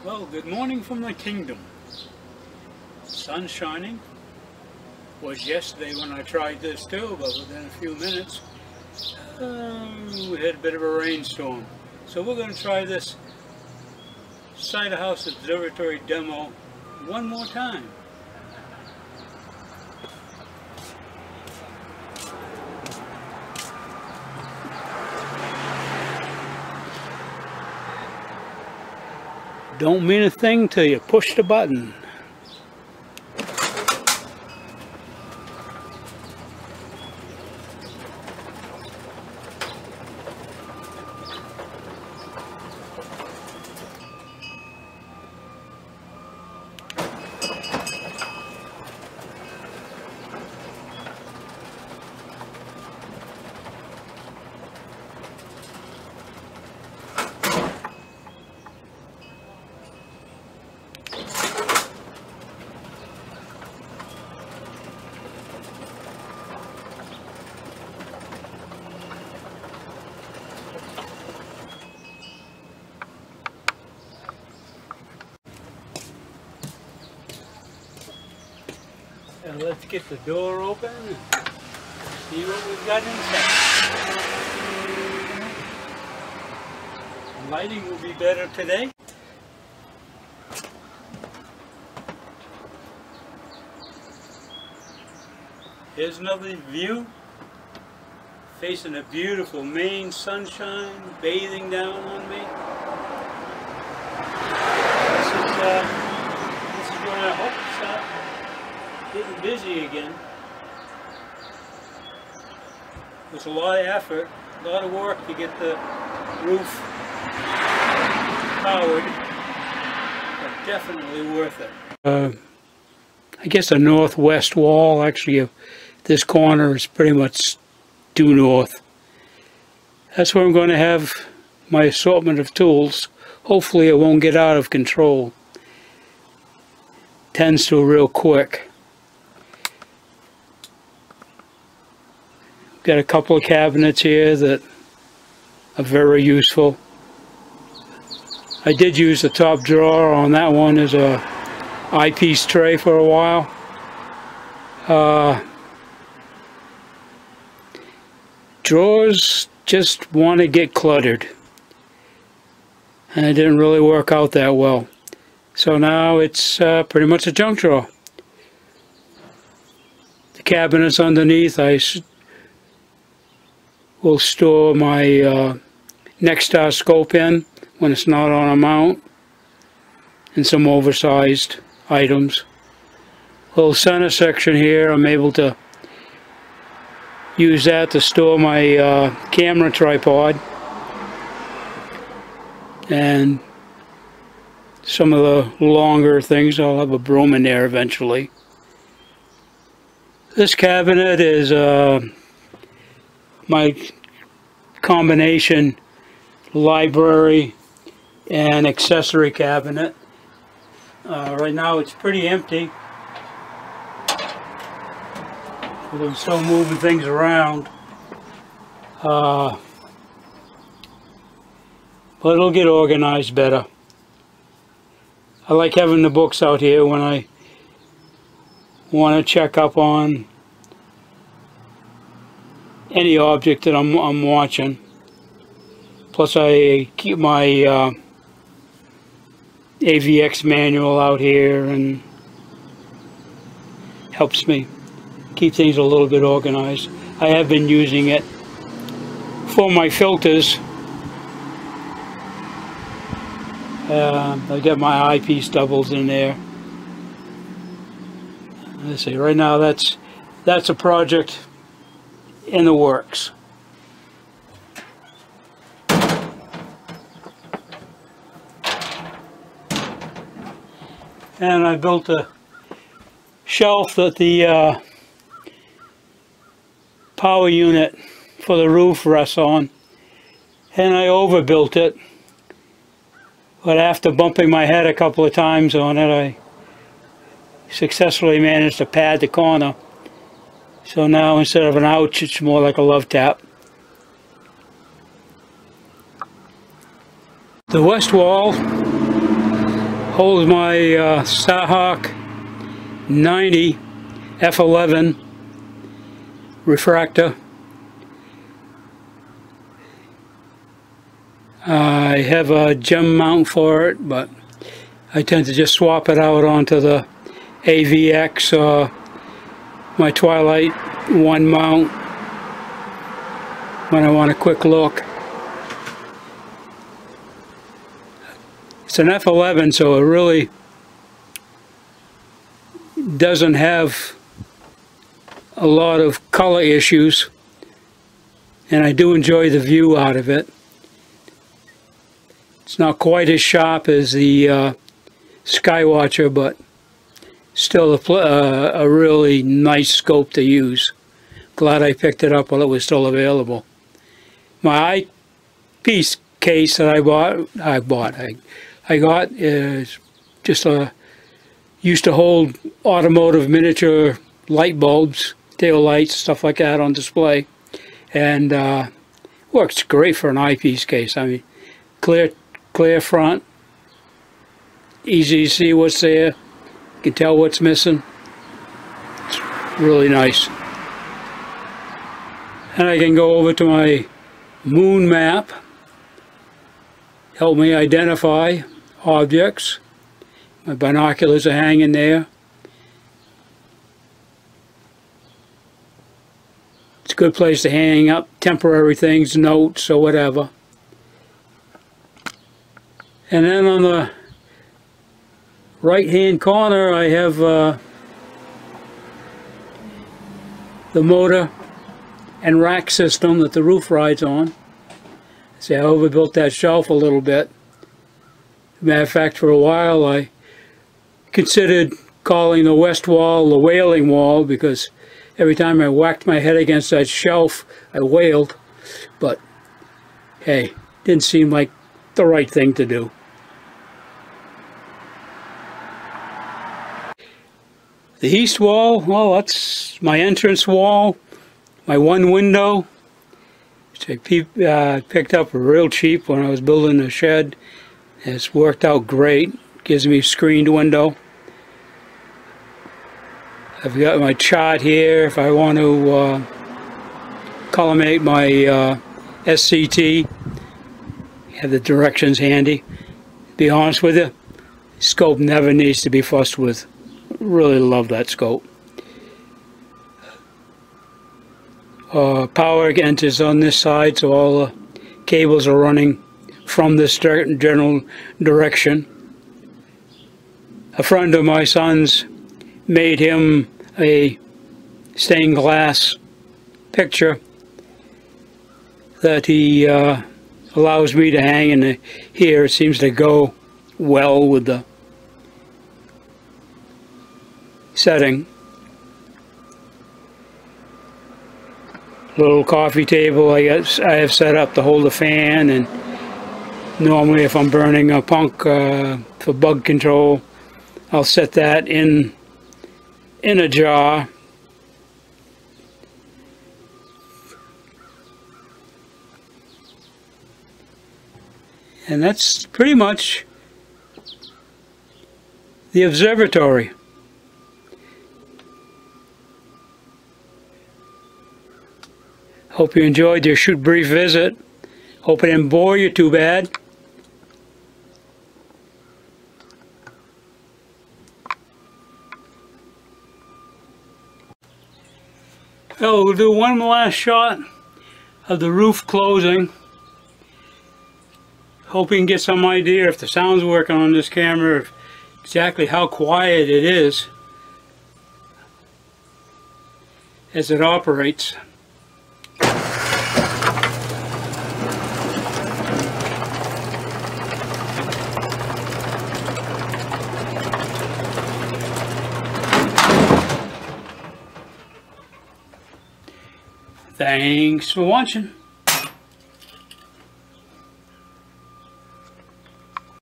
Well, good morning from the kingdom. Sun shining. Was yesterday when I tried this too, but within a few minutes we had a bit of a rainstorm. So we're going to try this Cider House Observatory demo one more time. Don't mean a thing till you push the button. And let's get the door open and see what we've got inside. Lighting will be better today. Here's another view facing a beautiful Maine sunshine bathing down on me. This is when I hope to start getting busy again. It's a lot of effort, a lot of work to get the roof powered, but definitely worth it. I guess the northwest wall, actually, this corner is pretty much due north. That's where I'm going to have my assortment of tools. Hopefully it won't get out of control. Tends to real quick. Got a couple of cabinets here that are very useful. I did use the top drawer on that one as a eyepiece tray for a while. Drawers just want to get cluttered, and it didn't really work out that well. So now it's pretty much a junk drawer. The cabinets underneath I will store my Nexstar scope in when it's not on a mount, and some oversized items. Little center section here, I'm able to use that to store my camera tripod and some of the longer things. I'll have a broom in there eventually. This cabinet is my combination library and accessory cabinet. Right now it's pretty empty. I'm still moving things around. But it'll get organized better. I like having the books out here when I want to check up on any object that I'm watching. Plus I keep my AVX manual out here, and helps me keep things a little bit organized. I have been using it for my filters. I got my eyepiece doubles in there. Let's see, right now that's a project in the works. And I built a shelf that the power unit for the roof rests on, and I overbuilt it, but after bumping my head a couple of times on it, I successfully managed to pad the corner. So now instead of an ouch, it's more like a love tap. The west wall Holds my Starhawk 90 f11 refractor. I have a gem mount for it, but I tend to just swap it out onto the AVX or my Twilight 1 mount when I want a quick look. It's an f11, so it really doesn't have a lot of color issues, and I do enjoy the view out of it. It's not quite as sharp as the Skywatcher, but still a really nice scope to use. Glad I picked it up while it was still available. My eyepiece case that I got is just used to hold automotive miniature light bulbs, tail lights, stuff like that on display, and works great for an eyepiece case. I mean, clear front, easy to see what's there, you can tell what's missing. It's really nice. And I can go over to my moon map, help me identify objects. My binoculars are hanging there. It's a good place to hang up temporary things, notes or whatever. And then on the right hand corner I have the motor and rack system that the roof rides on. See, I overbuilt that shelf a little bit. Matter of fact, for a while I considered calling the west wall the wailing wall, because every time I whacked my head against that shelf I wailed, but hey, didn't seem like the right thing to do. The east wall, well, that's my entrance wall, my one window, which I picked up real cheap when I was building a shed. It's worked out great. Gives me a screened window. I've got my chart here if I want to collimate my SCT. Have the directions handy. To be honest with you, scope never needs to be fussed with. Really love that scope. Power enters on this side, so all the cables are running from this general direction. A friend of my son's made him a stained glass picture that he allows me to hang in here. It seems to go well with the setting. Little coffee table I have set up to hold a fan, and normally if I'm burning a punk for bug control, I'll set that in a jar. And that's pretty much the observatory. Hope you enjoyed your brief visit. Hope I didn't bore you too bad. Well, we'll do one last shot of the roof closing. Hope you can get some idea if the sound's working on this camera, of exactly how quiet it is as it operates. Thanks for watching.